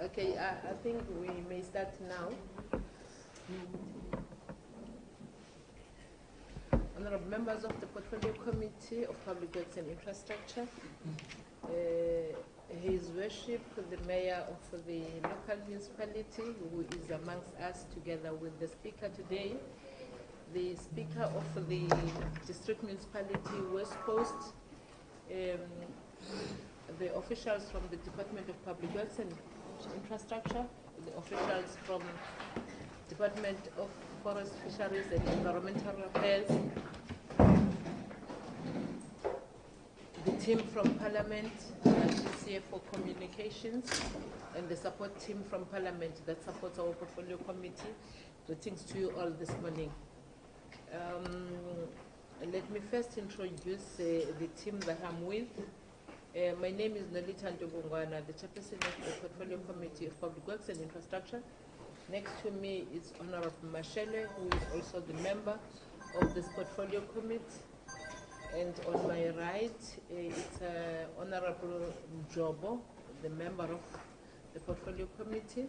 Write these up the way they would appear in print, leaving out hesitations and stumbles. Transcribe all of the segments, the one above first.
Okay, I think we may start now. Honorable members of the Portfolio Committee of Public Works and Infrastructure, His Worship, the Mayor of the local municipality, who is amongst us together with the Speaker today, the Speaker of the District Municipality West Coast, the officials from the Department of Public Works and Infrastructure, the officials from Department of Forest, Fisheries and Environmental Affairs, the team from Parliament that is here for communications, and the support team from Parliament that supports our Portfolio Committee. Greetings to you all this morning. Let me first introduce the team that I'm with. My name is Nolita Ndobongwana, the chairperson of the Portfolio Committee of Public Works and Infrastructure. Next to me is Honorable Mashele, who is also the member of this Portfolio Committee. And on my right, it's Honorable Mjobo, the member of the Portfolio Committee.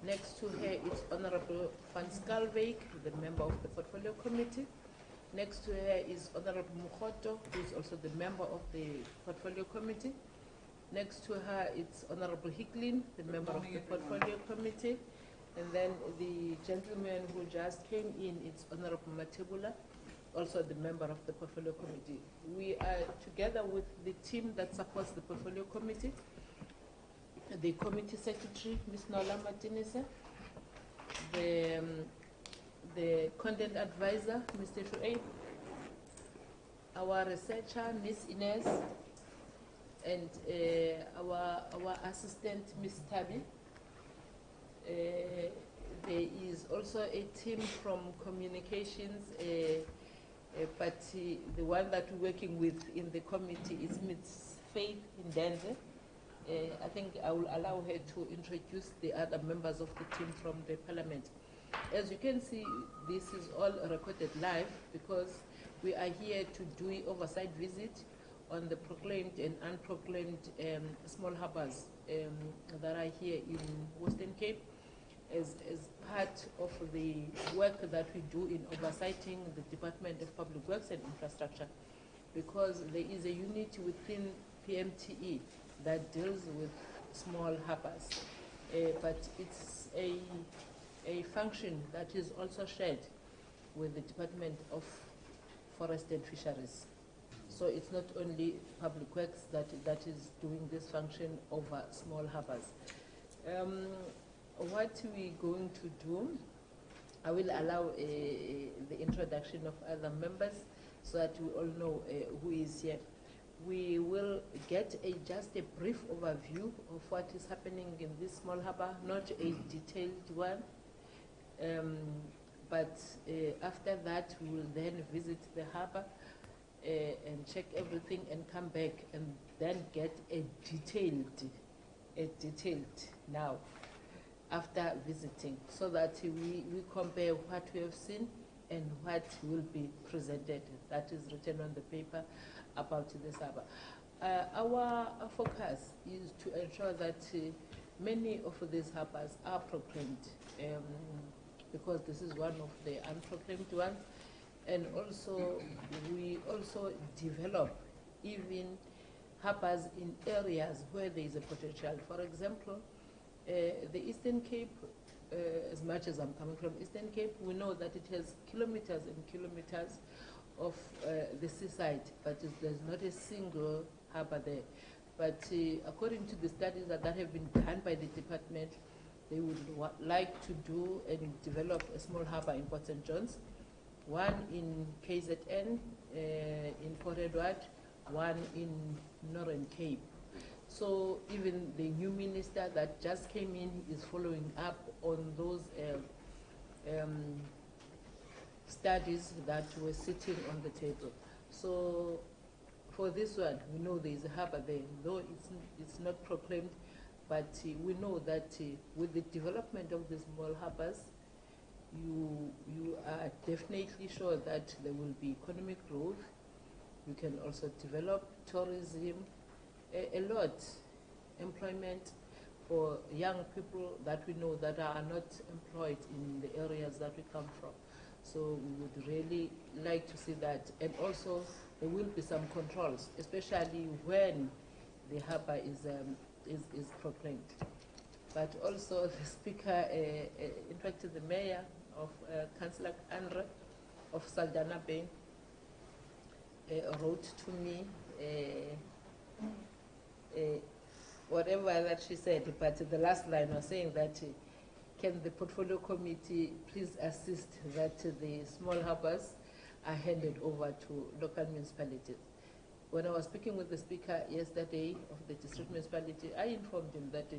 Next to her is Honorable Van Skalbeek, the member of the Portfolio Committee. Next to her is Honorable Mukhoto, who is also the member of the Portfolio Committee. Next to her is Honorable Hicklin, the member of the Portfolio Committee. And then the gentleman who just came in is Honorable Matebula, also the member of the Portfolio Committee. We are together with the team that supports the Portfolio Committee, the Committee Secretary, Ms. Nola Martinez, the Content Advisor, Mr. Shuaib, our researcher, Ms. Inez, and our assistant, Ms. Tabi. There is also a team from communications, but the one that we're working with in the committee is Ms. Faith Ndenze. I think I will allow her to introduce the other members of the team from the Parliament. As you can see, this is all recorded live because we are here to do an oversight visit on the proclaimed and unproclaimed small harbours that are here in Western Cape as part of the work that we do in oversighting the Department of Public Works and Infrastructure, because there is a unit within PMTE that deals with small harbours, but it's a function that is also shared with the Department of Forest and Fisheries. So it's not only Public Works that is doing this function over small harbours. What we're going to do, I will allow the introduction of other members so that we all know who is here. We will get just a brief overview of what is happening in this small harbour, not a detailed one. But after that, we will then visit the harbour and check everything and come back and then get a detailed now after visiting, so that we compare what we have seen and what will be presented, that is written on the paper about this harbour. Our focus is to ensure that many of these harbours are proclaimed, because this is one of the unproclaimed ones, and also we also develop even harbours in areas where there is a potential. For example, the Eastern Cape, as much as I'm coming from Eastern Cape, we know that it has kilometers and kilometers of the seaside, but there's not a single harbour there. But according to the studies that have been done by the department, they would like to do and develop a small harbour in Port St. John's, one in KZN, in Port Edward, one in Northern Cape. So even the new minister that just came in is following up on those studies that were sitting on the table. So for this one, we know there is a harbour there, though it's not proclaimed, but we know that with the development of the small harbours, you are definitely sure that there will be economic growth. You can also develop tourism, a lot. Employment for young people that we know that are not employed in the areas that we come from. So we would really like to see that. And also there will be some controls, especially when the harbour is proclaimed. But also the speaker, in fact the mayor of Councillor Andre of Saldanha Bay wrote to me whatever that she said, but the last line was saying that can the portfolio committee please assist that the small harbours are handed over to local municipalities. When I was speaking with the speaker yesterday of the district municipality, I informed him that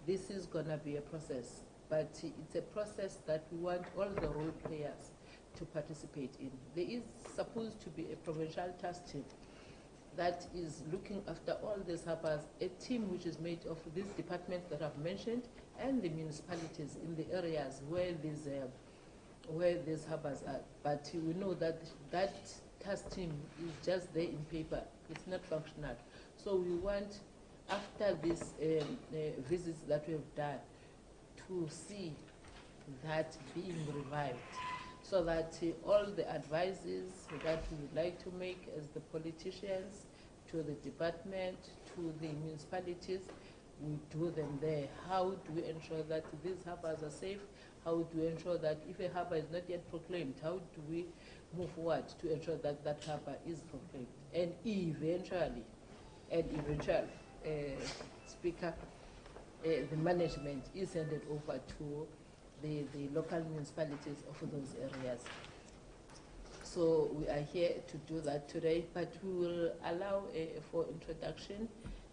this is going to be a process, but it's a process that we want all the role players to participate in. There is supposed to be a provincial task team that is looking after all these harbours, a team which is made of these departments that I've mentioned and the municipalities in the areas where these harbours are. But we know that that task team is just there in paper, it's not functional. So we want, after these visits that we have done, to see that being revived, so that all the advices that we would like to make as the politicians, to the department, to the municipalities, we do them there. How do we ensure that these harbours are safe? How do we ensure that if a harbour is not yet proclaimed, how do we move forward to ensure that that harbour is proclaimed? And eventually, Speaker, the management is handed over to the local municipalities of those areas. So we are here to do that today, but we will allow for introduction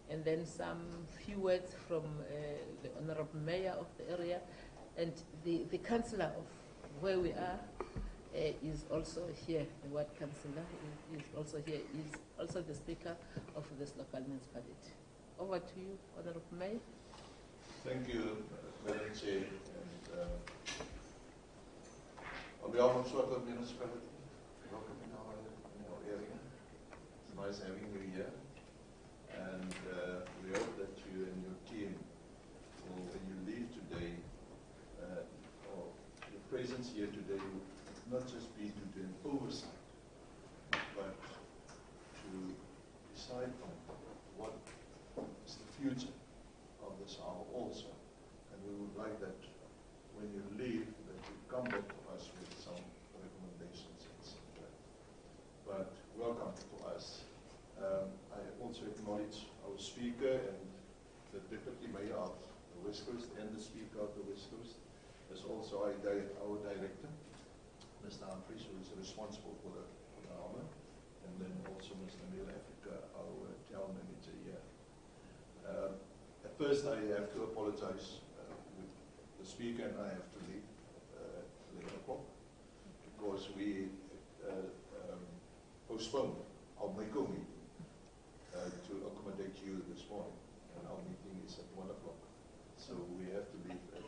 and then some few words from the Honourable Mayor of the area, and the councillor of where we are is also here. The ward councillor is also here, is also the speaker of this local municipality. Over to you, Honourable Mayor. Thank you, Madam Chair. And, on behalf of Swartland Municipality, welcome in our area. It's nice having you here. And we hope that you and your team will, when you leave today, or your presence here today will not just be to do an oversight, but to decide on what is the future of this harbour also. And we would like that when you leave, that you come back to us with some recommendations and some of that. But welcome to us. I also acknowledge our speaker and the Deputy Mayor of the West Coast and the Speaker of the West Coast, as also our Director, Mr. Humphries, who is responsible for the harbour, and then also Mr. Neil Africa, our town manager here. At first, I have to apologize. The speaker and I have to leave at 11 o'clock because we postponed our Mako meeting to accommodate you this morning, and our meeting is at 1 o'clock. So we have to leave at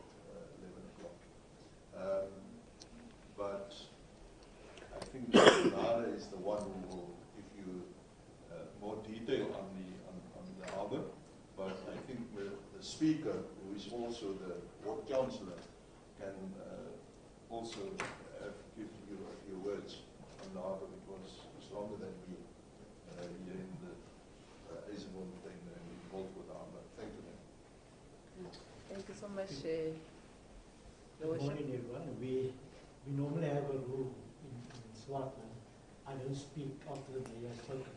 11 o'clock. But I think Mr. Nara is the one who will give you more detail on the harbour. But I think the speaker, who is also the ward councillor, can also give you a few words on the harbour, because it's longer than me here in the Yzerfontein and involved with the harbour. Thank you, ma'am. Thank you so much. Good morning, everyone. We normally have a rule in Swartland. I don't speak after the mayor has spoken.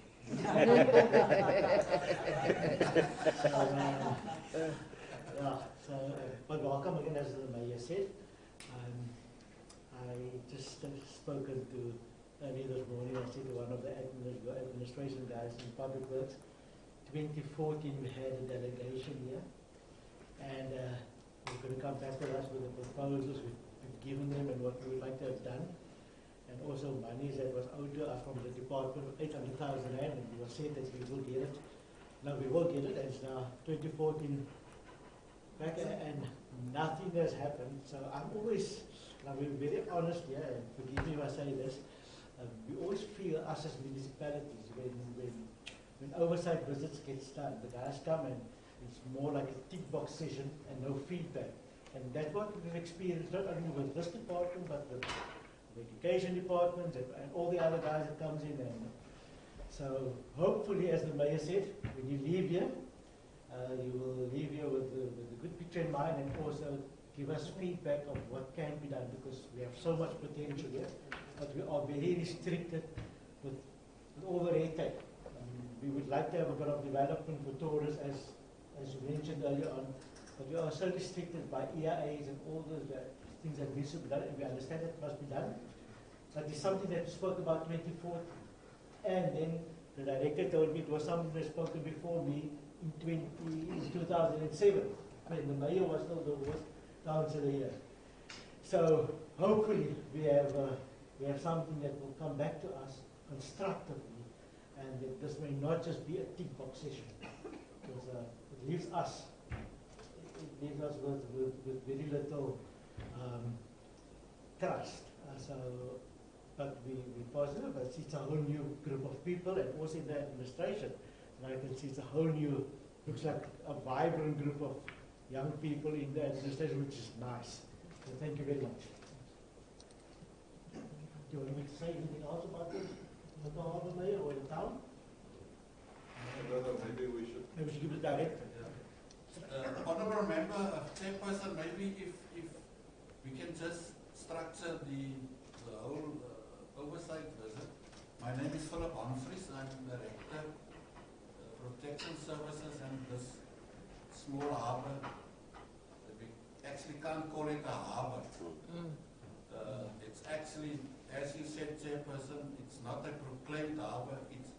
But welcome again, as the mayor said. I just spoken to earlier this morning. I said to one of the administration guys in Public Works, 2014 we had a delegation here, and they're going to come back to us with the proposals we've given them and what we would like to have done. And also monies that was owed to us from the department of 800,000 rand, and we were said that we will get it. Now we will get it, and it's now 2014 back, and nothing has happened. So I'm always, I'll be very honest here, and forgive me if I say this, we always feel us as municipalities when when oversight visits gets done, the guys come and it's more like a tick box session and no feedback. And that's what we've experienced not only with this department, but with the education department and all the other guys that comes in. And so hopefully, as the mayor said, when you leave here, you will leave here with a good picture in mind and also give us feedback of what can be done, because we have so much potential here, but we are very restricted with all the red tape. We would like to have a bit of development for tourists, as you mentioned earlier on, but we are so restricted by EIAs and all those things that needs to be done, and we understand that must be done. But it's something that we spoke about 24th, and then the director told me it was something that spoken before me in 2007, when the mayor was still the worst councillor here. So hopefully we have something that will come back to us constructively, and that this may not just be a tick box session, because it leaves us with very little trust. But we're positive. But it's a whole new group of people, and also in the administration. And I can see it's a whole new, looks like a vibrant group of young people in the administration, which is nice. So thank you very much. Do you want me to say anything else about the Harbour Mayor or the town? Maybe we should. Maybe we should give it director. Honourable Member, Chairperson, maybe if we can just structure the whole oversight visit. My name is Philip Humphries. I'm Director Protection Services, and this small harbour, we actually can't call it a harbour. It's actually, as you said, Chairperson, it's not a proclaimed harbour. It's,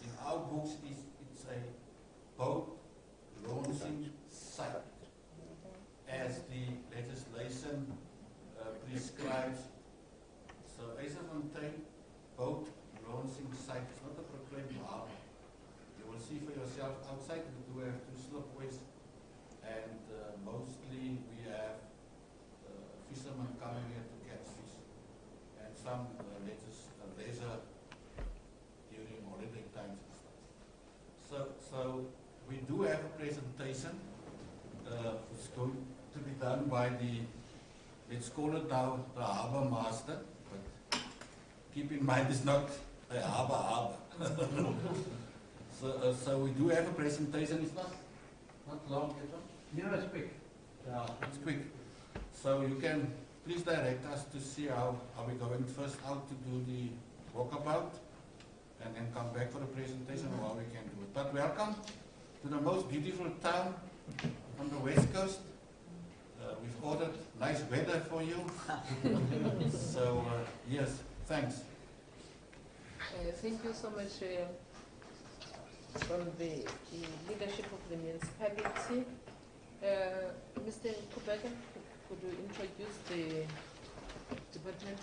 in our books, it's a boat launching site, as the legislation prescribes. So Yzerfontein boat launching site is not a proclaimed harbour. You will see for yourself outside we do have 2 slipways, and mostly we have fishermen coming here to catch fish, and some leisure during holiday times and stuff. So we do have a presentation. It's going to be done by the, let's call it now the harbour master, but keep in mind it's not a harbour. So we do have a presentation. It's not long, No, it's quick. yeah, it's quick. So you can please direct us to see how we're going first out to do the walkabout, and then come back for the presentation of how we can do it. But welcome to the most beautiful town on the west coast. We've ordered nice weather for you. So yes, thanks. Thank you so much from the leadership of the municipality. Mr. Kubeka, could you introduce the department?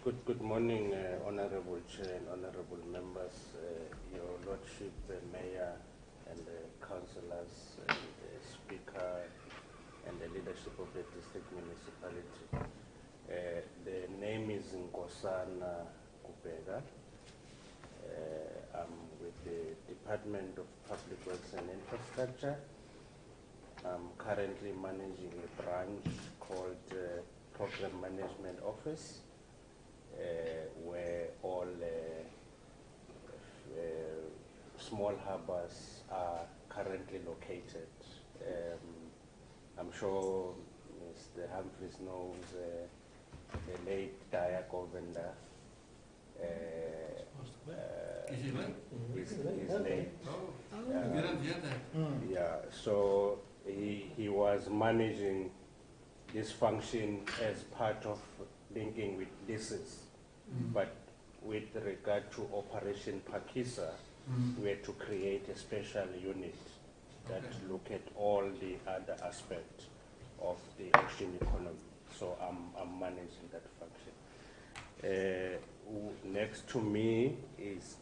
Good morning, Honourable Chair and Honourable Members, Your Lordship, the Mayor and the Councillors, and the Speaker and the leadership of the district municipality. The name is Nkosana Kubeka. I'm with the Department of Public Works and Infrastructure. I'm currently managing a branch called Program Management Office, where all small harbours are currently located. I'm sure Mr. Humphries knows the late Daya Govender. Is he late? He's late. Oh, you didn't hear that. Yeah, so he was managing this function as part of linking with leases. But with regard to Operation Pakisa, we had to create a special unit that look at all the other aspects of the ocean economy. So I'm managing that function. Next to me is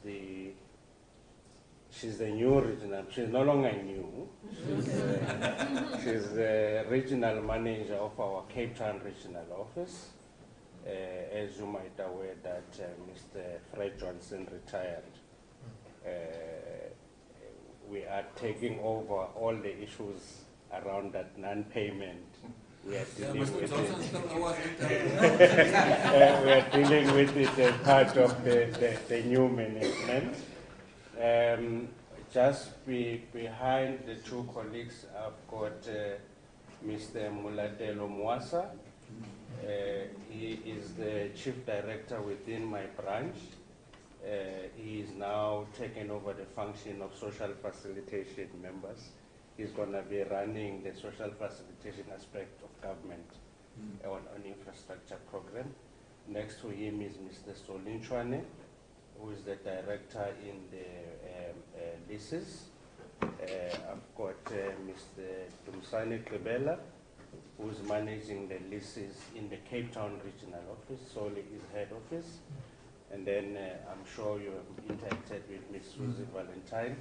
she's the new regional, she's no longer new. She's the regional manager of our Cape Town regional office. As you might aware that Mr. Fred Johnson retired we are taking over all the issues around that non-payment. We are Yeah, dealing Mr. with Johnson it. still owes We are dealing with it as part of the new management. Just behind the two colleagues, I've got Mr. Mulatelo Mwasa. He is the Chief Director within my branch. He is now taking over the function of social facilitation members. He's going to be running the social facilitation aspect of government on infrastructure program. Next to him is Mr. Solin Chwane, who is the director in the leases. I've got Mr. Dumsani Klebela, who is managing the leases in the Cape Town Regional Office, Soli is head office. And then I'm sure you have interacted with Ms. Susie Valentine,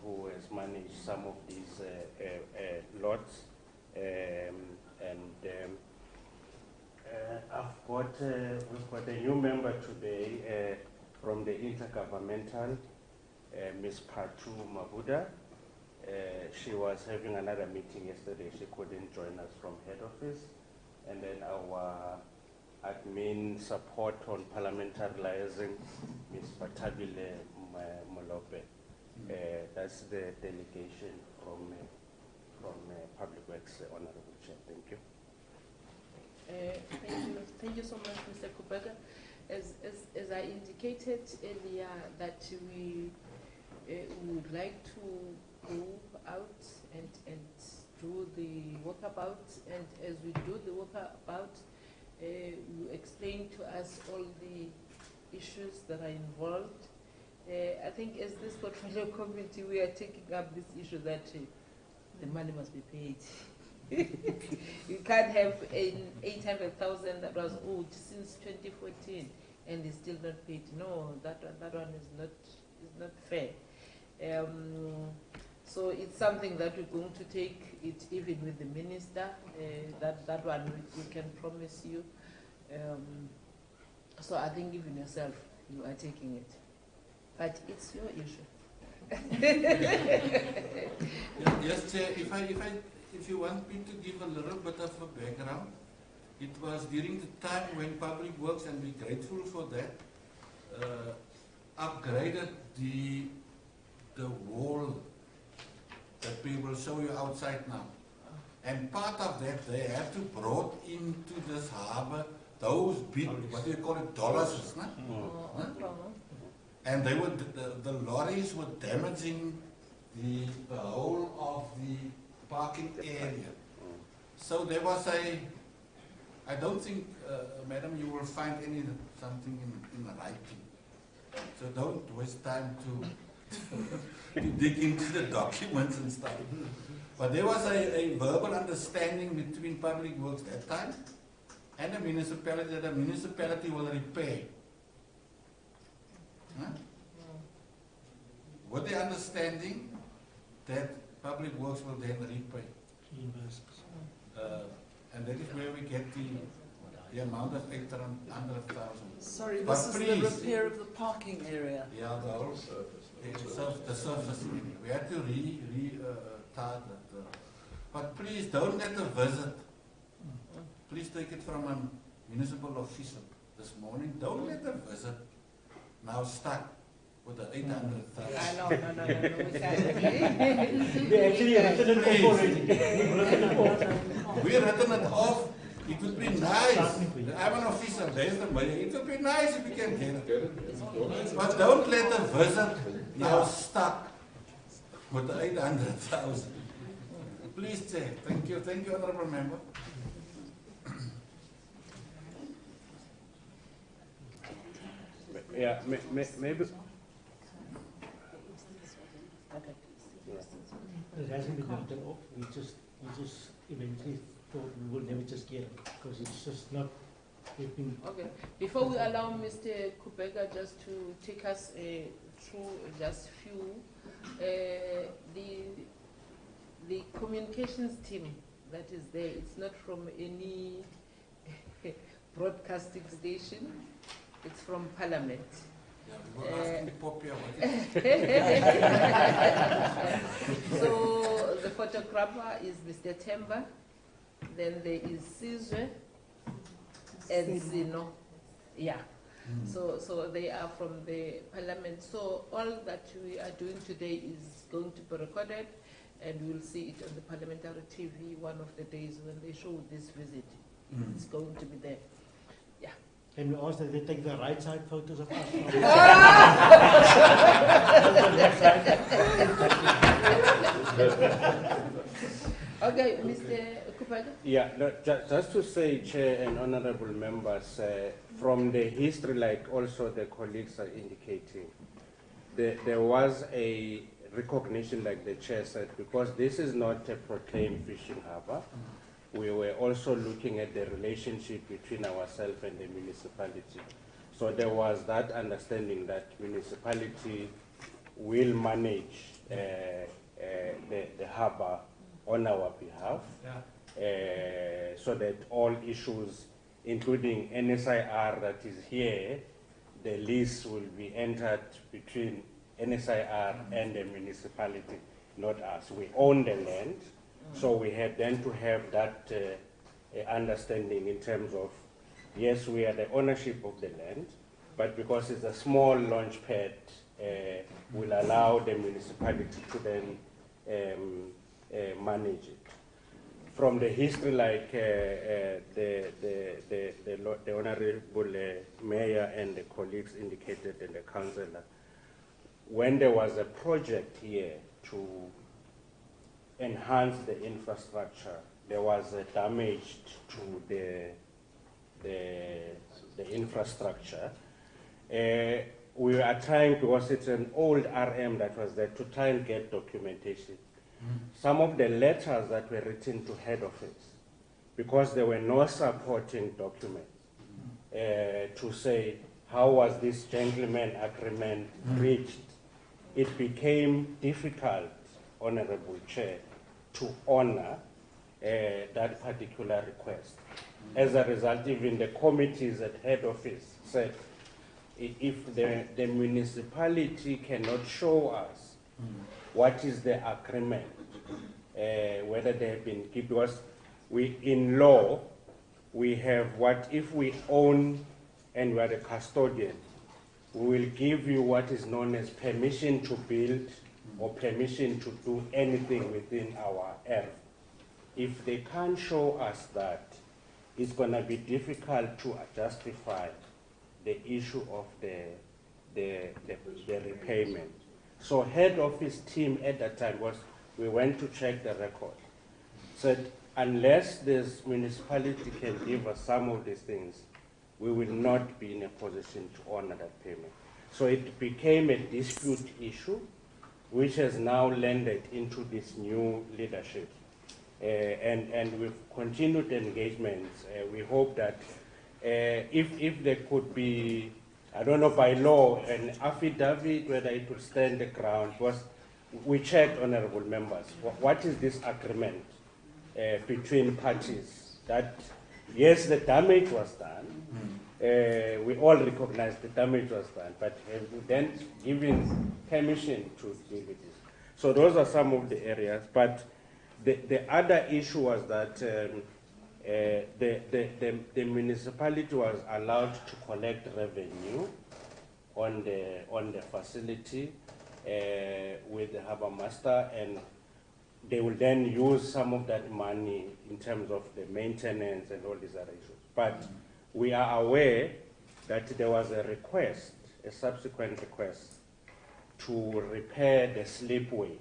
who has managed some of these lots. We've got a new member today from the Intergovernmental, Ms. Patu Mabuda. She was having another meeting yesterday. She couldn't join us from head office. And then our admin support on parliamentary liaison, Ms. Fatabile Molope. That's the delegation from Public Works, Honorable Chair. Thank you. Thank you so much, Mr. Kubega. As I indicated earlier, that we would like to go out and do the walkabout, and as we do the walkabout, you explain to us all the issues that are involved. I think as this portfolio committee, we are taking up this issue that the money must be paid. You can't have an 800,000 that was owed since 2014 and is still not paid. No, that one is not fair. So it's something that we're going to take it even with the minister. That one we can promise you. So I think even yourself, you are taking it. But it's your issue. Yes, Chair, if you want me to give a little bit of a background, it was during the time when Public Works, and we're grateful for that, upgraded the wall that we will show you outside now. And part of that, they had to brought into this harbour those big, what do you call it, dollars, no? And they were, the lorries were damaging the whole of the parking area. So there was I don't think, Madam, you will find something in writing. So don't waste time to dig into the documents and stuff. But there was a verbal understanding between Public Works that time and the municipality that the municipality will repay. Huh? With the understanding that Public Works will then repay. And that is where we get the amount of 800,000. Sorry, But this is please, the repair of the parking area. yeah, the whole surface. The surface. We had to tar that. But please don't let a visit. Please take it from a municipal official this morning. Don't let a visit now stuck with the 800,000. I know, no, we can't. We actually written it off already. We written it off. It would be nice. I'm an official, there's the money. It would be nice if we can get it. But don't let a visit now stuck with the 800,000. Please, Chair. Thank you, Honourable Member. Yeah, maybe. Okay. It hasn't been written off. We just eventually thought we would never just get it because it's just not. We've been. Okay. Before we allow Mr. Kubega just to take us through just few, the communications team that is there, it's not from any broadcasting station, it's from Parliament. Yeah, we will ask you to pop photocopy. What is So the photographer is Mr. Temba, then there is Sizwe and Zino. Yeah. So they are from the parliament. So all that we are doing today is going to be recorded, and we'll see it on the parliamentary TV one of the days when they show this visit. It's going to be there. Yeah. Can we ask that they take the right side photos of us? Okay, Mr. Kupaga? Yeah, no, just to say, Chair and honorable members, from the history, like also the colleagues are indicating, there was a recognition, like the Chair said, because this is not a proclaimed fishing harbour. We were also looking at the relationship between ourselves and the municipality. So there was that understanding that municipality will manage the harbour on our behalf, so that all issues, including NSIR that is here, the lease will be entered between NSIR and the municipality, not us. We own the land, so we had then to have that understanding in terms of, yes, we are the ownership of the land, but because it's a small launch pad, will allow the municipality to then manage it. From the history, like the honorable mayor and the colleagues indicated, and the councillor, when there was a project here to enhance the infrastructure, there was a damage to the infrastructure. We are trying, because it's an old RM that was there, to try and get documentation. Some of the letters that were written to head office, because there were no supporting documents to say how was this gentleman agreement reached, it became difficult, Honorable Chair, to honor that particular request. As a result, even the committees at head office said, if the municipality cannot show us what is the agreement, whether they have been, because we, in law, we have what, if we own and we are the custodian, we will give you what is known as permission to build or permission to do anything within our area. If they can't show us that, it's going to be difficult to justify the issue of the repayment. So head office team at that time was, we went to check the record, said unless this municipality can give us some of these things, we will not be in a position to honor that payment. So it became a dispute issue, which has now landed into this new leadership. And with continued engagements, we hope that if there could be, I don't know, by law, an affidavit, whether it will stand the ground, was we checked, honorable members, what is this agreement between parties, that yes, the damage was done, we all recognize the damage was done, but have we then given permission to deal with this? So those are some of the areas, but the other issue was that the municipality was allowed to collect revenue on the facility with the harbour master, and they will then use some of that money in terms of the maintenance and all these other issues. But we are aware that there was a request, a subsequent request, to repair the slipway.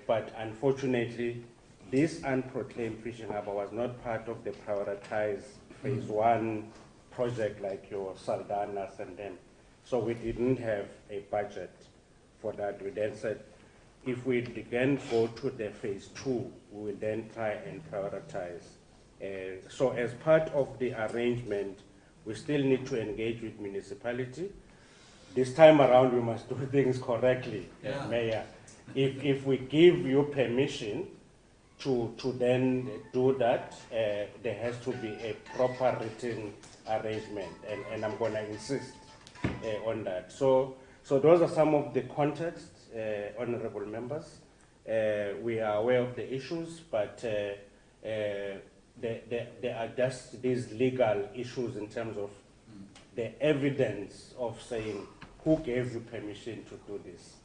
But unfortunately, this unproclaimed fishing harbour was not part of the prioritized phase 1 project like your Saldanha and them. So we didn't have a budget for that. We then said, if we again go to the phase 2, we will then try and prioritize. So as part of the arrangement, we still need to engage with municipality. This time around, we must do things correctly, Mayor. If we give you permission to then do that, there has to be a proper written arrangement, and I'm going to insist on that. So those are some of the contexts, honorable members. We are aware of the issues, but there are just these legal issues in terms of the evidence of saying who gave you permission to do this.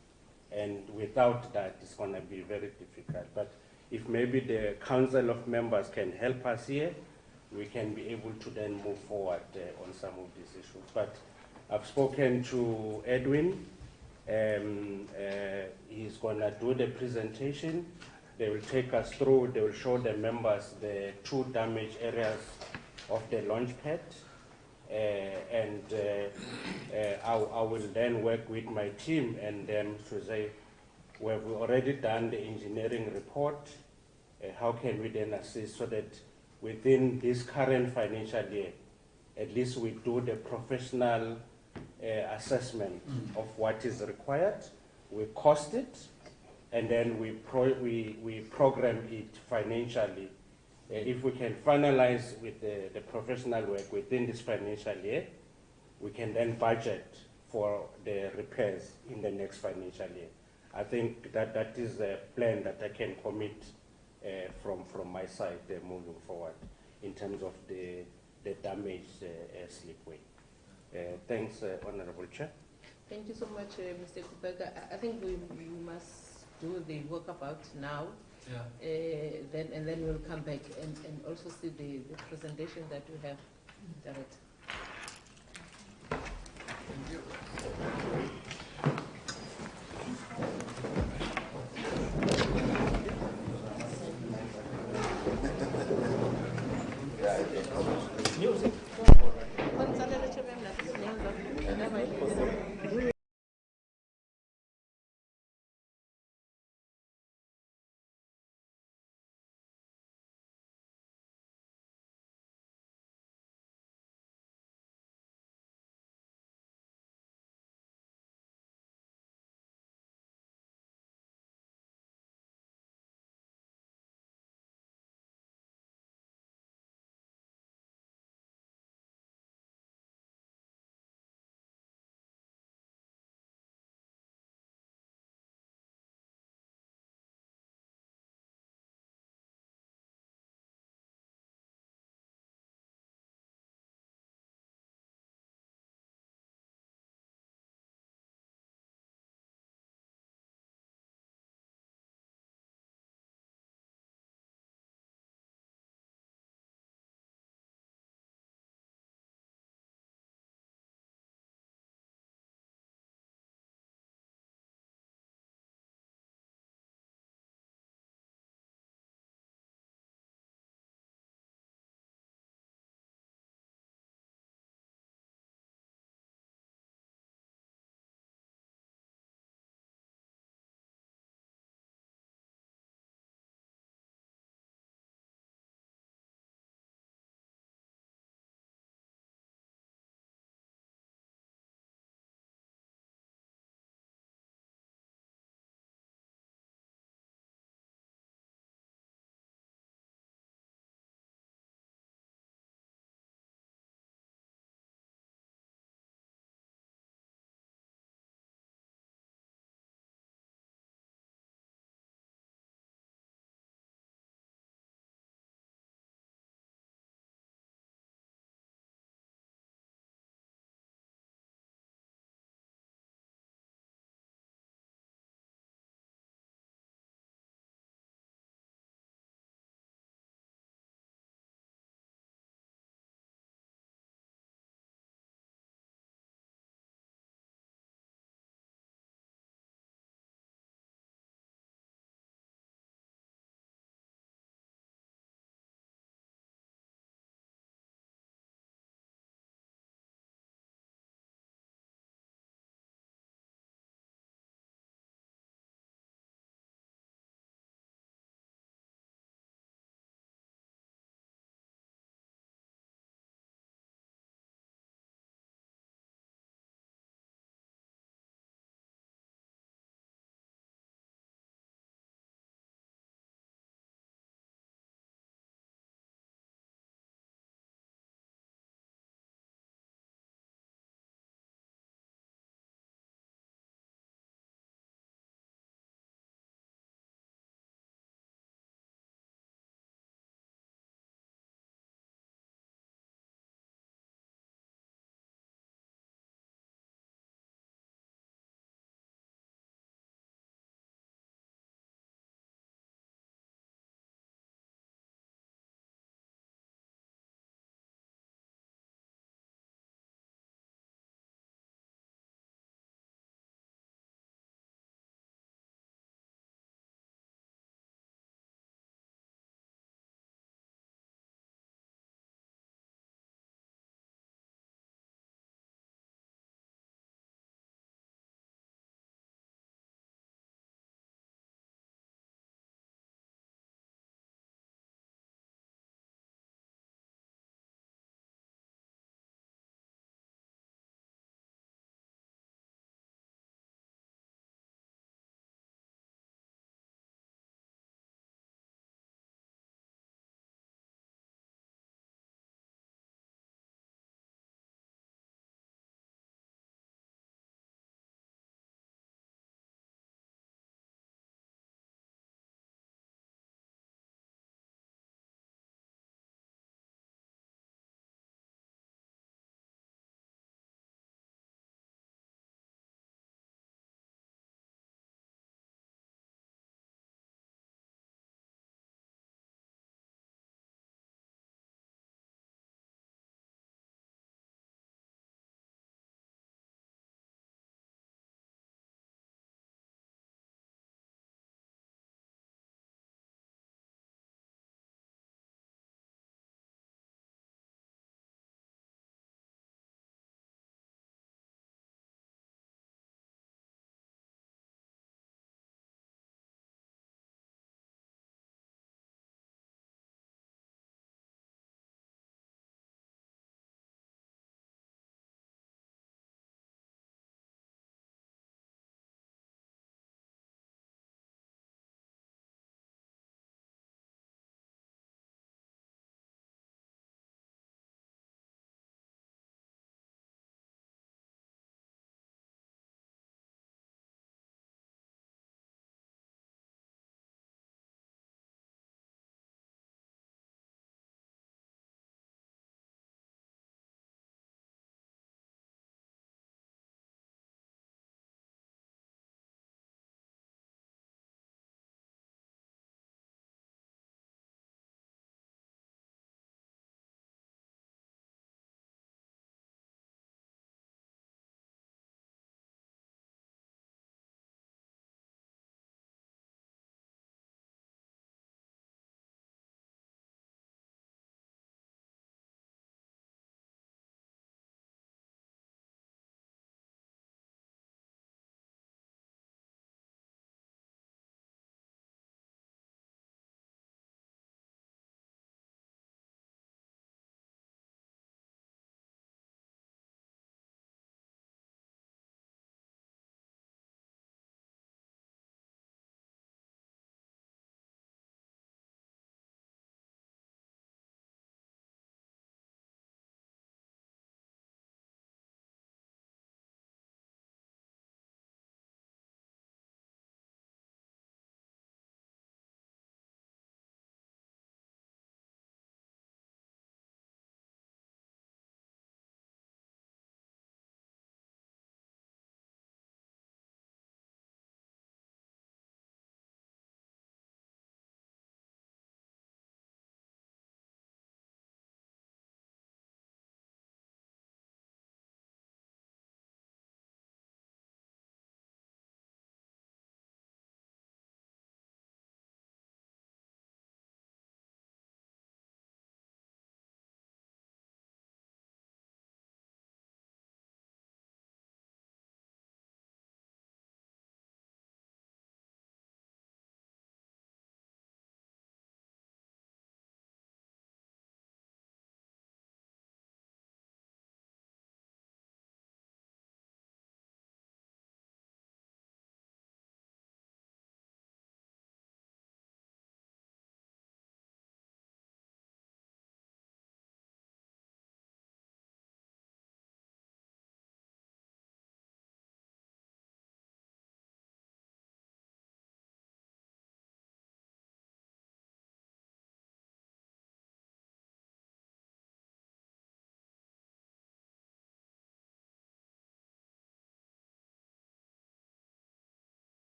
And without that, it's going to be very difficult. But if maybe the council of members can help us here, we can be able to then move forward on some of these issues. But I've spoken to Edwin. He's going to do the presentation. They will take us through, they will show the members the 2 damaged areas of the launch pad. I will then work with my team and then to say, we've already done the engineering report. How can we then assist so that within this current financial year, at least we do the professional assessment of what is required, we cost it, and then we program it financially. If we can finalize with the professional work within this financial year, we can then budget for the repairs in the next financial year. I think that is a plan that I can commit from my side moving forward in terms of the damaged slipway. Thanks, Honorable Chair. Thank you so much, Mr. Kubeka. I think we must do the walkabout now. Yeah. Then we'll come back and also see the presentation that we have. Director. Thank you. Music.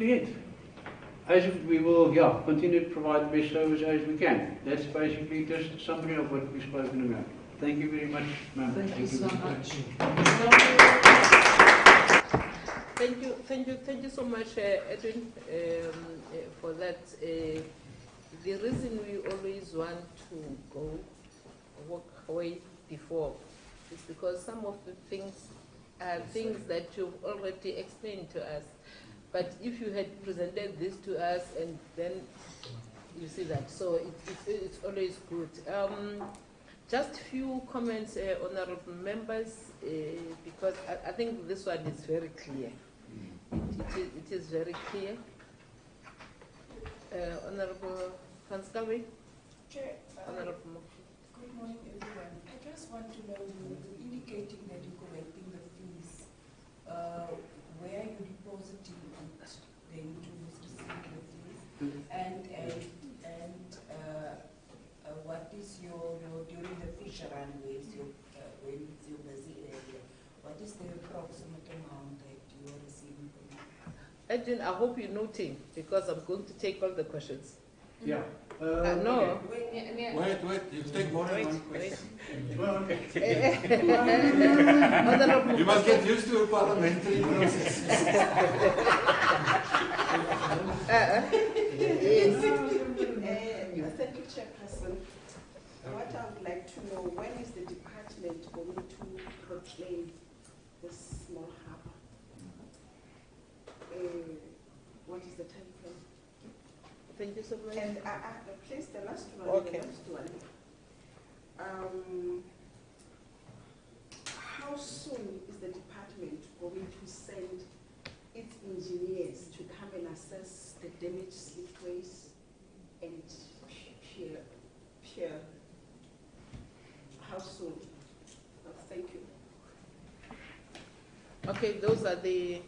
basically it. As we will, continue to provide the best service as we can. That's basically just a summary of what we've spoken about. Thank you very much, ma'am. Thank you so much. Thank you so much, Edwin, for that. The reason we always want to walk away before is because some of the things are things that you've already explained to us. But if you had presented this to us and then you see that, so it's always good. Just few comments, honorable members, because I think this one is very clear. It is very clear. Honorable Vanskalwe. Chair, Honorable. good morning, everyone. I just want to know, you're indicating that you're collecting the fees. Where are you depositing it then to receive the fees? And what is your during the fish run, when it's your busy area, what is the approximate amount that you are receiving from it? Edwin, I hope you're noting because I'm going to take all the questions. Yeah. No. Wait, you take more than one question. Well, okay. You must get used to a parliamentary process. Thank you, Chairperson. What I would like to know, when is the department going to proclaim this small harbour? What is the time frame? Thank you so much. And please, the last one. Okay. The last one. How soon is the department going to send its engineers to come and assess the damaged slipways and pier? How soon? Thank you. Okay, those are the,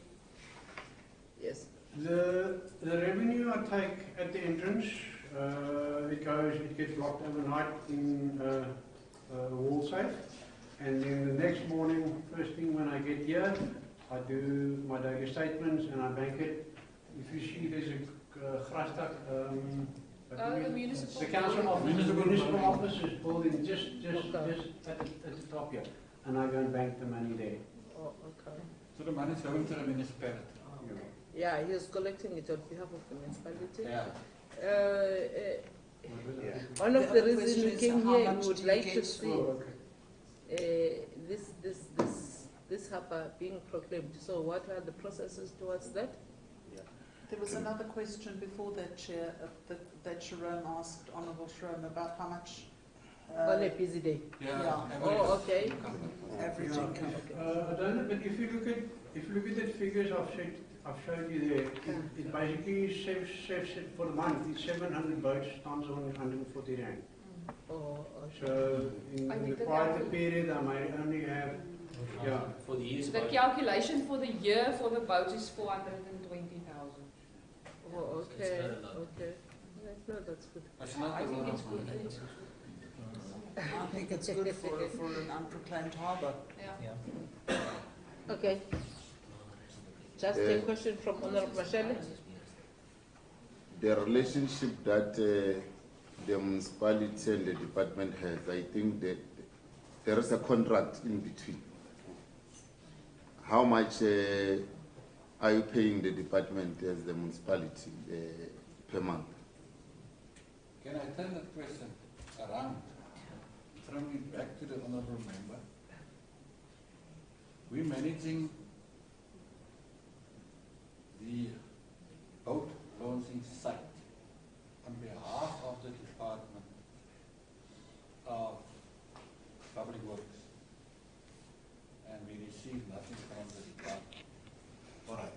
yes. The revenue I take at the entrance, it gets locked overnight in wall safe, and then the next morning, first thing when I get here, I do my daily statements and I bank it. If you see there's a grastak, the council office, municipal office is building just at the top here, and I go and bank the money there. Oh, okay. So the money is going to the municipality. Yeah, he is collecting it on behalf of the municipality. Yeah. One of the reasons we came how here, much we would do you like get? to see this harbour being proclaimed. So what are the processes towards that? There was another question before that, Chair, that Sharon asked, Honourable Sharon, about how much On a busy day. Yeah. Oh, okay. average income. I don't know, but if you look at the figures I've showed you there, it basically saves for the month. It's 700 boats times 140 rand. Oh, okay. So in the quieter period, I might only have for the year's The calculation for the year for the boat is 420,000. Oh, okay. Okay. No, that's good. I think it's good. I think it's good for an unproclaimed harbour. Yeah. Okay. Just a question from Honorable Mashele. The relationship that the municipality and the department has, I think that there is a contract in between. How much are you paying the department as the municipality per month? Can I turn that question around? From it back to the honourable member. We're managing the boat launching site on behalf of the Department of Public Works, and we receive nothing from the department. All right,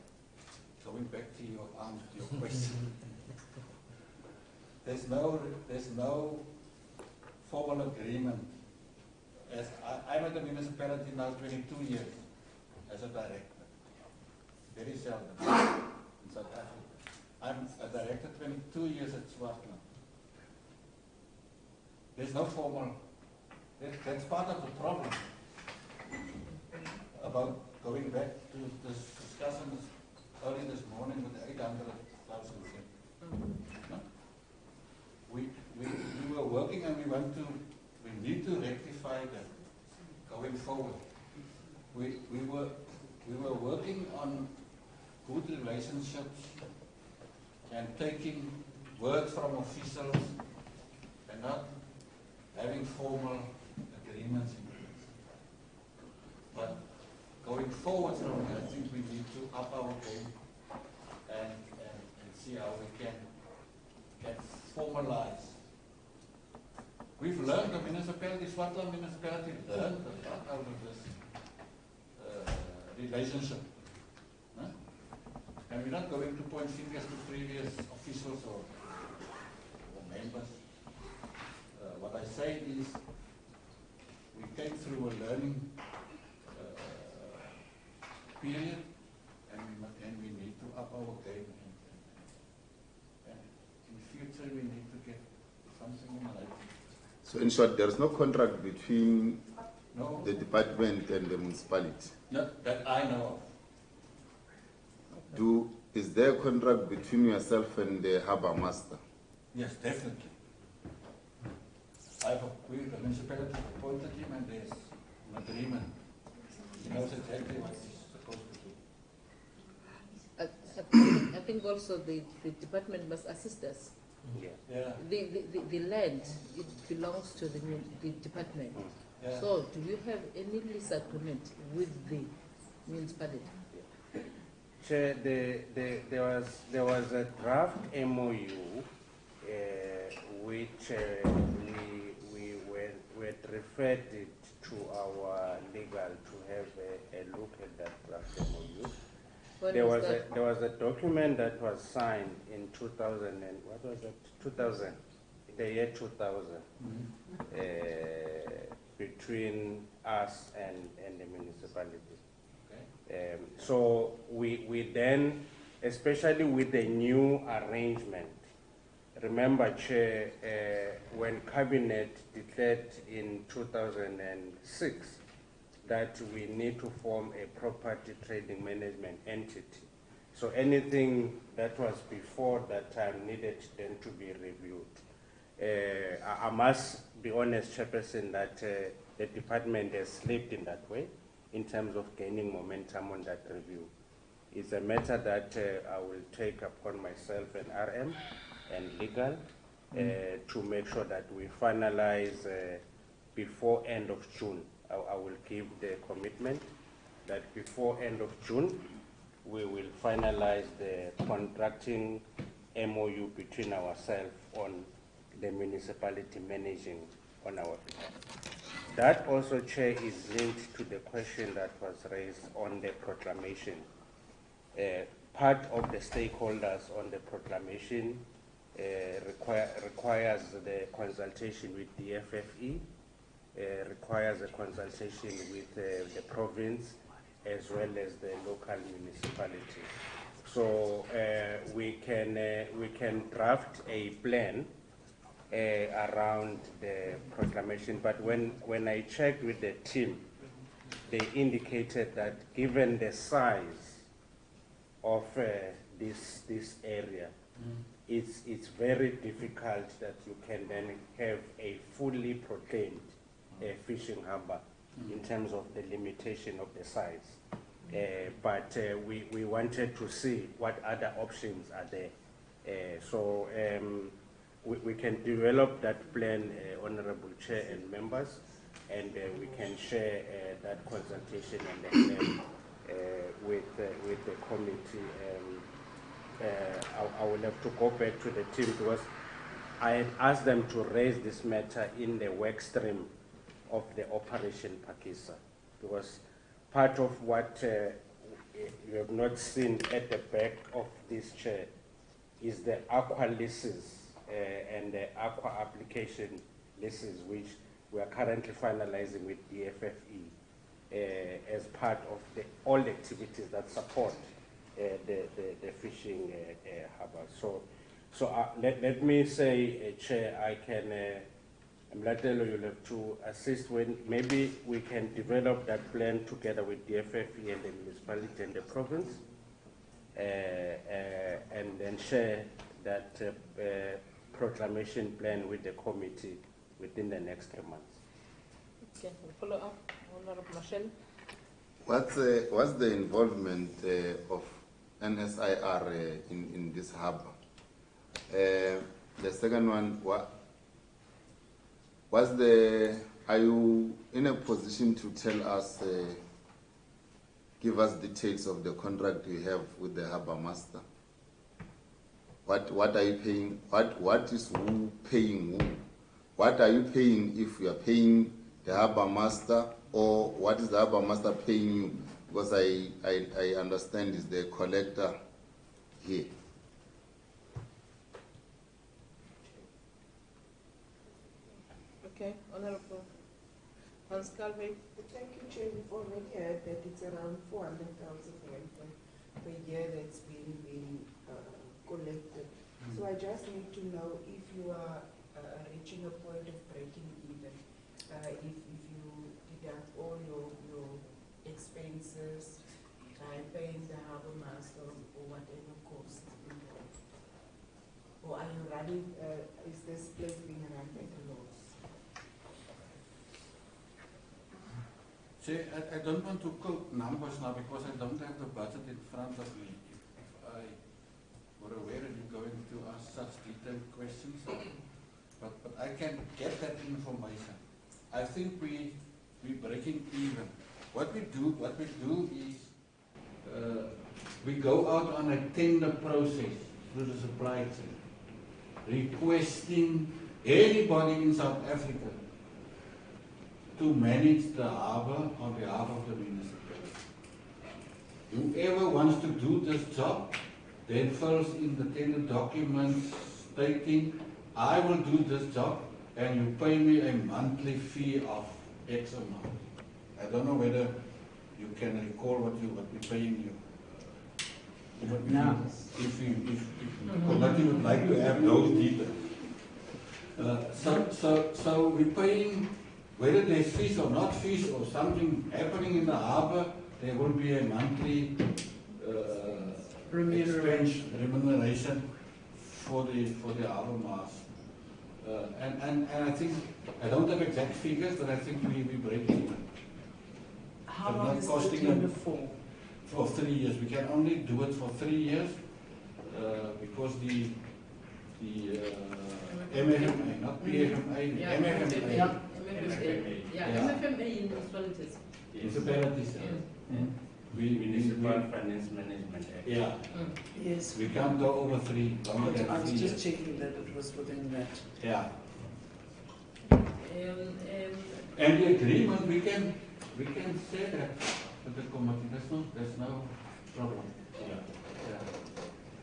going back to your answer to your question. There's no formal agreement. As I'm at the municipality now 22 years as a director. Very seldom in South Africa. I'm a director 22 years at Swartland. There's no formal, that's part of the problem about going back to the discussions early this morning with the 800,000 thing. No? We were working and we need to rectify that going forward. We were working on good relationships and taking word from officials and not having formal agreements in place. But going forward from here, I think we need to up our game and see how we can formalize. We've learned, the municipality, Swartland municipality learned a lot out of this relationship. Huh? And we're not going to point fingers to previous officials or members. What I say is, we came through a learning period, and we need to up our game. And in future, we need to get something in writing. So in short, there's no contract between No, the department and the municipality. not that I know of. Is there a contract between yourself and the harbour master? Yes, definitely. We, the municipality, appointed him, and there's an agreement. He knows exactly what he's supposed to do. I think also the department must assist us. Yeah. The land, it belongs to the department. Yeah. So do you have any lease agreement with the municipality? Chair, there was a draft MOU which we had referred it to our legal to have a look at that draft MOU. There was a document that was signed in 2000 and what was it? 2000, the year 2000, between us and the municipality. So we then, especially with the new arrangement, remember, Chair, when Cabinet declared in 2006 that we need to form a property trading management entity. So anything that was before that time needed then to be reviewed. I must be honest, Chairperson, that the department has slipped in that way in terms of gaining momentum on that review. It's a matter that I will take upon myself and RM and legal to make sure that we finalize before end of June. I will give the commitment that before end of June, we will finalize the contracting MOU between ourselves on the municipality managing on our behalf. That also, Chair, is linked to the question that was raised on the proclamation. Part of the stakeholders on the proclamation requires the consultation with the FFE, requires a consultation with the province as well as the local municipality. So we can draft a plan around the proclamation, but when I checked with the team, they indicated that given the size of this area, it's very difficult that you can then have a fully proclaimed fishing harbour in terms of the limitation of the size. But we wanted to see what other options are there. So we can develop that plan, Honourable Chair and members, and we can share that consultation and the plan with the committee. I will have to go back to the team because I had asked them to raise this matter in the work stream of the Operation Pakisa, because part of what you have not seen at the back of this chair is the aqua leases and the aqua application leases, which we are currently finalizing with the FFE as part of all the activities that support the fishing harbour. So let me say, Chair, I can, Mlatelo, you'll have to assist when maybe we can develop that plan together with the FFE and the municipality and the province and then share that proclamation plan with the committee within the next 3 months. Okay, follow up, Honorable Marshall. What's the involvement of NSIR in this harbour? The second one, are you in a position to tell us, give us details of the contract you have with the harbour master? What are you paying? What is who paying who? What are you paying if you are paying the harbour master, or what is the harbour master paying you? Because I understand is the collector here. Okay, Honorable Kalk Bay. Thank you, Chair. We've already heard that it's around 400,000 per year that's being collected. So I just need to know if you are reaching a point of breaking even, if you deduct all your expenses by paying the harbour master or whatever cost involved. Or are you running, is this place being run at a loss? See, I don't want to quote numbers now because I don't have the budget in front of me. If I were aware that you're going to ask such detailed questions, but I can get that information. I think we're breaking even. What we do is we go out on a tender process through the supply chain, requesting anybody in South Africa to manage the harbour on behalf of the municipality. Whoever wants to do this job then fills in the tender documents stating, I will do this job and you pay me a monthly fee of X amount. I don't know whether you can recall what we're paying you. If committee would like to have those details. So we're paying, whether there's fees or not fees or something happening in the harbour, there will be a monthly remuneration for the harbour master. And I think, I don't have exact figures, but I think we break even. How long is the tender for? For 3 years. We can only do it for 3 years because the MFMA, not PFMA, Yeah, MFMA. Yeah, MFMA. Yeah, MFMA in municipalities. Municipalities. Municipal Finance Management Act. Yeah. Yes. We can't go over three. I was just checking that it was within that. Yeah. And the agreement, we can say that with the committee. There's no problem. Yeah.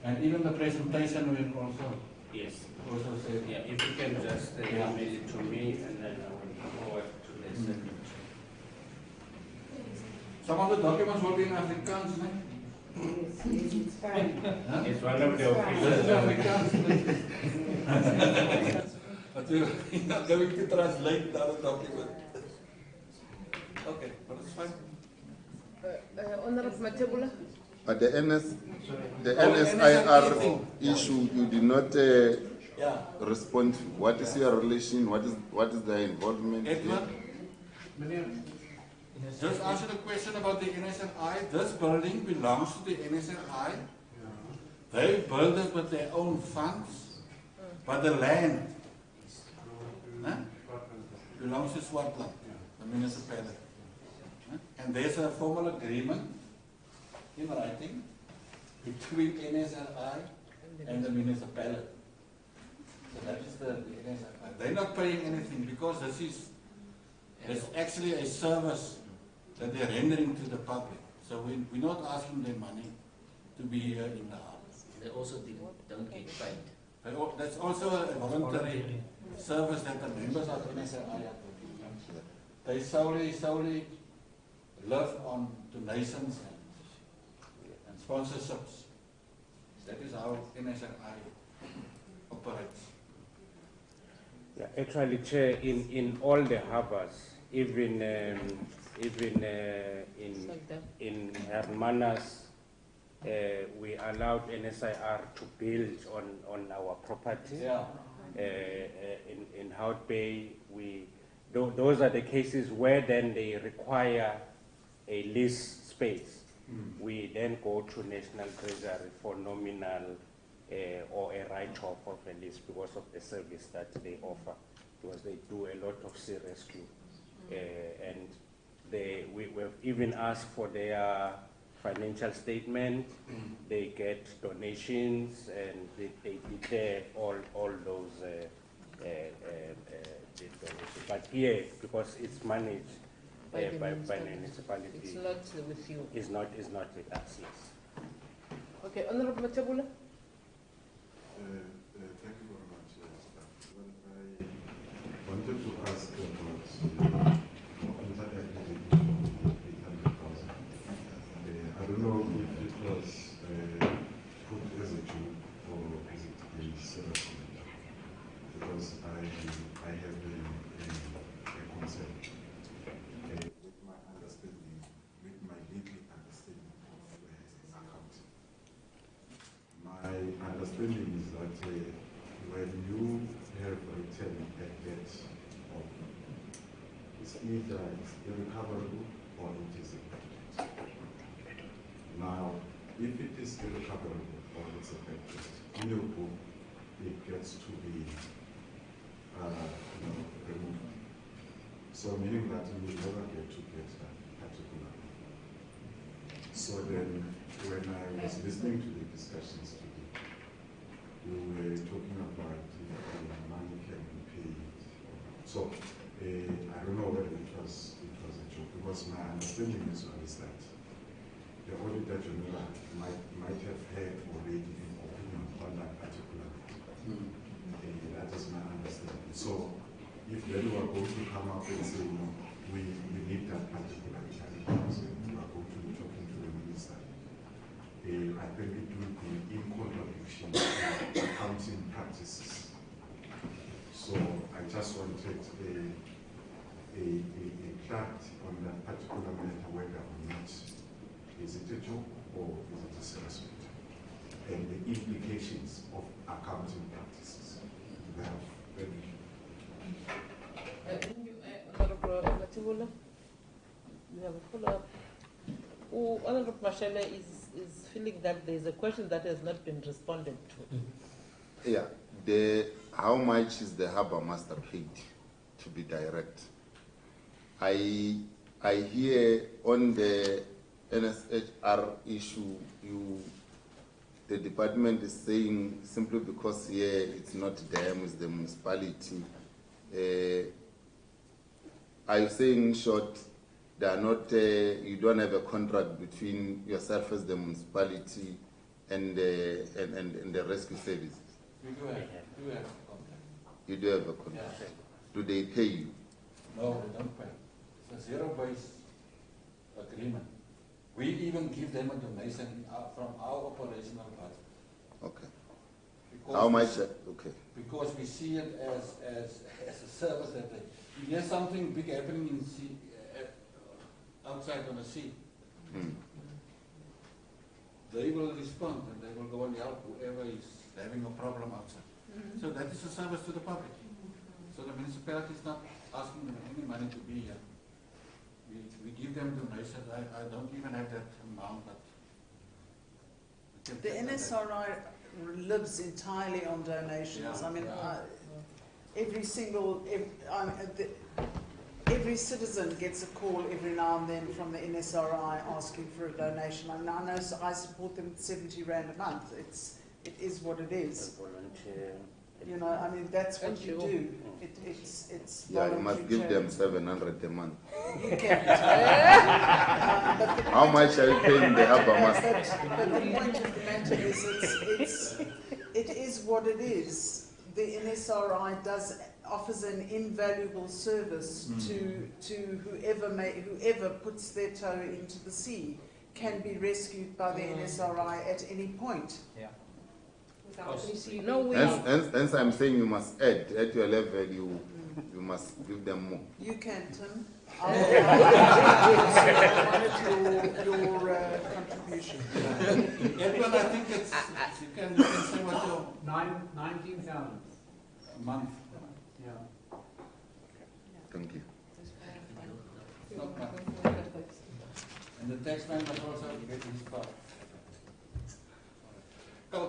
And even the presentation will also. Yes. Also say. Yeah. If you can just email it to me, and then I will forward to the secretary. Some of the documents will be in Afrikaans, no? Yes, it's fine. Huh? It's one of the This official. is Afrikaans. But we're not going to translate the other document. Okay, but it's fine. Honorable Matebula? But the NSIR issue, you did not respond to. What is your relation? What is the involvement? Edward? Just answer the question about the NSNI. This building belongs to the NSNI. They build it with their own funds, but the land belongs to Swartland, the municipality. And there's a formal agreement in writing between NSNI and the municipality. So that is the NSNI. They're not paying anything because this is actually a service that they're rendering to the public. So we're not asking them money to be here in the house. They also don't get paid. That's also a voluntary service that the members of NSNI are doing. They solely live on donations and sponsorships. That is how NSNI operates. Yeah, actually, Chair, in all the harbours, even in Hermanus, we allowed NSIR to build on our property. Yeah. In Hout Bay, those are the cases where then they require a lease space. We then go to National Treasury for nominal or a write-off of a lease because of the service that they offer, because they do a lot of sea rescue. And we've even asked for their financial statement. They get donations and they declare all those donations. But here, because it's managed by the municipality, It's not with you. It's not with us, yes. Okay, Honorable Matabula. Thank you very much, Staff. Well, I wanted to ask about interact with the issue of 800,000. I don't know if it was put as a joke or is it a serious comment, because I have a concern with my understanding, with my legal understanding of accounting. My understanding is that when you have written a debt, it's either it's irrecoverable or it is a bad debt. Now, if it is irrecoverable or it's a bad debt, in your book, it gets to be removed. So meaning that you will never get to get that particular. So then, when I was listening to the discussions today, we were talking about if money can be paid. So I don't know whether it was a joke, because my understanding is that the Auditor General might have had already an opinion on that particular. That is my understanding. So if then we are going to come up and say, no, we need that particular item, we are going to be talking to the minister, I think it will be in contradiction to accounting practices. So I just wanted a clarity on that particular matter, whether or not is it a joke or is it a serious matter, and the implications of accounting practices. Honorable Matabula, you have a follow-up. Honorable Mashele is feeling that there is a question that has not been responded to. Yeah, how much is the harbour master paid, to be direct? I hear on the NSHR issue, the department is saying simply because here it's not them, it's the municipality. Are you saying in short, they are not, you don't have a contract between yourself as the municipality and the rescue services? We do have a contract. You do have a contract? Yeah. Do they pay you? No, they don't pay. It's a zero-based agreement. We even give them a donation from our operational budget. Okay. Because how much? Okay. Because we see it as a service that if there's something big happening in sea, outside on the sea, they will respond and they will go and help whoever is having a problem outside. So that is a service to the public. So the municipality is not asking them any money to be here. We give them donations. I don't even have that amount, but the NSRI lives entirely on donations. Yeah, I mean, yeah. Every citizen gets a call every now and then from the NSRI asking for a donation. I mean, I know I support them with 70 Rand a month. It is what it is. Volunteer. You know, I mean, that's what you do. It's Yeah, you must give them 700 a month. You can. How much are you paying the harbour master? But the point of the matter is, it is what it is. The NSRI offers an invaluable service to whoever puts their toe into the sea can be rescued by the NSRI at any point. Yeah. Hence I'm saying you must add, at your level you must give them more. You can, Tim. I wanted your contribution. Edwin, I think it's, you can say what your 19,000 a month. Yeah. Thank you. It's not much. And the tax man must also get his part.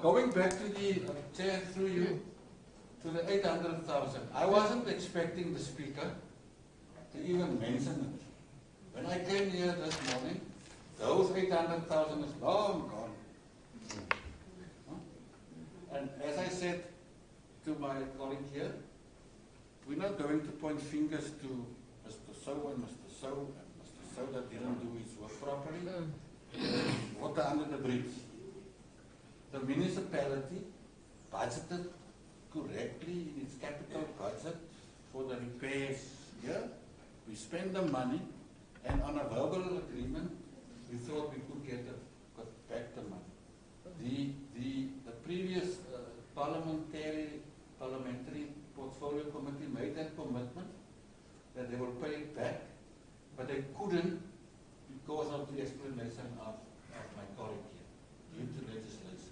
Going back to the chair through you, to the 800,000. I wasn't expecting the speaker to even mention it. When I came here this morning, those 800,000 is long gone. And as I said to my colleague here, we're not going to point fingers to Mr. So and Mr. So and Mr. So that didn't do his work properly. Water under the bridge. The municipality budgeted correctly in its capital budget for the repairs here. We spent the money, and on a verbal agreement, we thought we could get back the money. The previous parliamentary portfolio committee made that commitment that they will pay it back, but they couldn't because of the explanation of my colleague here, due to legislation.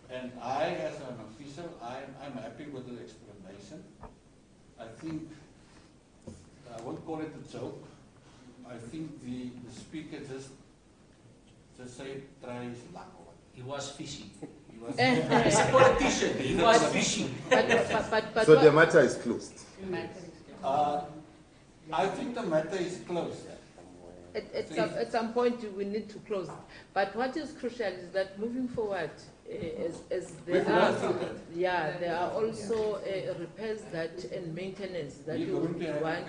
And I, as an official, I'm happy with the explanation. I think, I won't call it a joke. I think the speaker just said, try his luck. He was fishing. He was He's a politician. He was fishing. So the matter is closed. I think the matter is closed. At some point we need to close. But what is crucial is that moving forward, as there are also repairs and maintenance that we would want.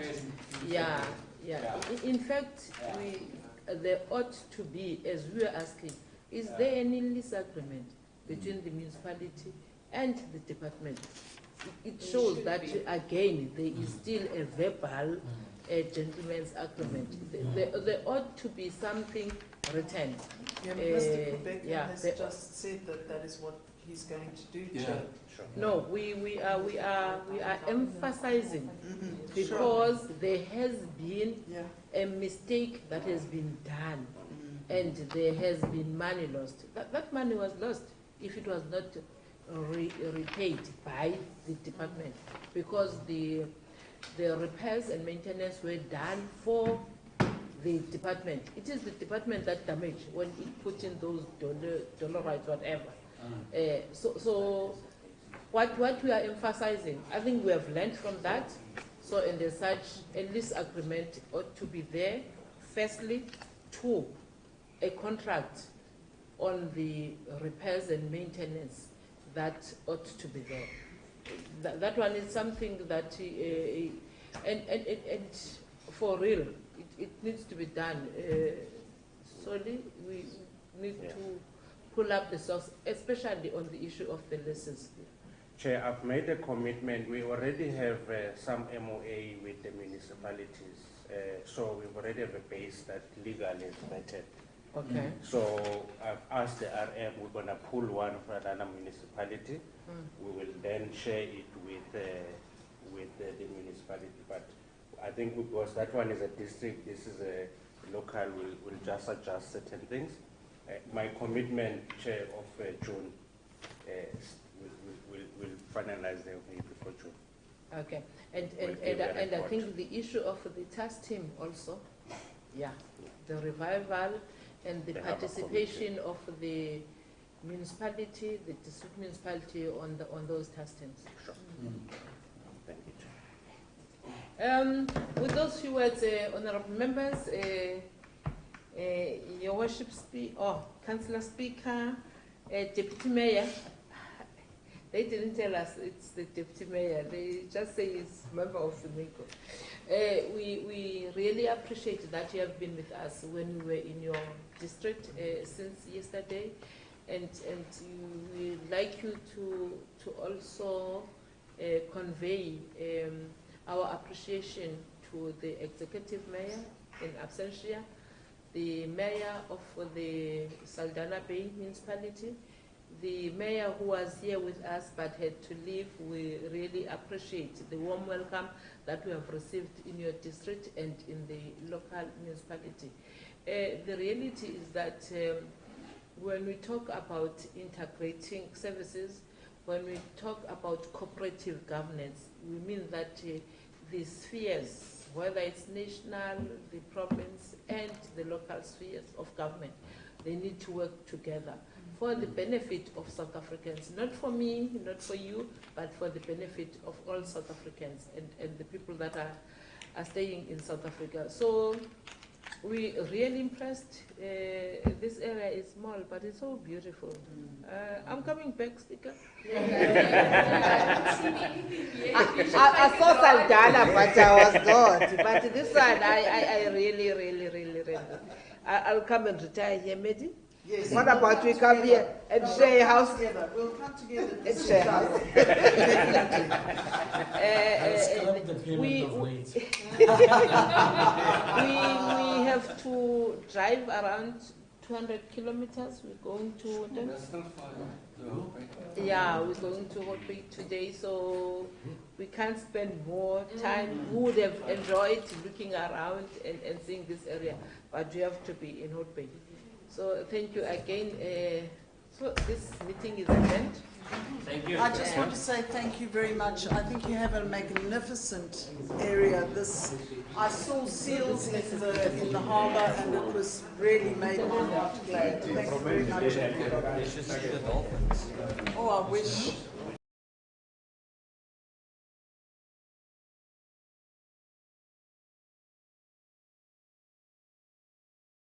In fact, there ought to be, as we are asking, is there any lease agreement between the municipality and the department? It shows that, again, there is still a verbal gentleman's agreement. There ought to be something written. Mr. Kubek has just said that is what he's going to do. Chair. No, we are emphasizing because there has been a mistake that has been done, and there has been money lost. That money was lost if it was not repaid by the department, because the repairs and maintenance were done for the department. It is the department that damaged when it put in those dollarites, whatever. So what we are emphasizing, I think we have learned from that. So in the such, a lease agreement ought to be there. Firstly, two, a contract on the repairs and maintenance that ought to be there. That one is something that, and for real, it needs to be done. Solely, we need to pull up the source, especially on the issue of the leases. Chair, I've made a commitment. We already have some MOA with the municipalities, so we already have a base that legally is vetted. Okay. So I've asked the RM, we're going to pull one for another municipality. We will then share it with the municipality. But I think because that one is a district, this is a local, we'll just adjust certain things. My commitment, Chair, of June, we'll finalize them before June. Okay, and I think the issue of the task team also, the revival and the participation of the municipality, the district municipality on those task teams. Sure. Thank you, Chair. With those few words, honourable members, Your Worship, Councillor Speaker, Deputy Mayor. They didn't tell us it's the Deputy Mayor. They just say it's member of the MICO. We really appreciate that you have been with us when we were in your district since yesterday, and we would like you to also convey our appreciation to the Executive Mayor in absentia, the Mayor of the Saldanha Bay Municipality, the mayor who was here with us but had to leave, we really appreciate the warm welcome that we have received in your district and in the local municipality. The reality is that when we talk about integrating services, when we talk about cooperative governance, we mean that the spheres, whether it's national, the province, and the local spheres of government, they need to work together for the benefit of South Africans, not for me, not for you, but for the benefit of all South Africans and the people that are staying in South Africa. So we really impressed. This area is small, but it's so beautiful. I'm coming back, Sticker. I saw Saldanha, but I was not. But this one, I really. I'll come and retire here, Medi. Yes. What about we come here and share a house? Together. We'll come together And share a house. We have to drive around 200 kilometers. We're going to. Yeah, we're going to Hout Bay today, so we can't spend more time. We would have enjoyed looking around and seeing this area, but we have to be in Hout Bay. So thank you again. So this meeting is adjourned. Thank you. I just want to say thank you very much. I think you have a magnificent area. I saw seals in the harbour, and it was really made my heart glad. Thank you very much. They should see the dolphins. Oh, I wish.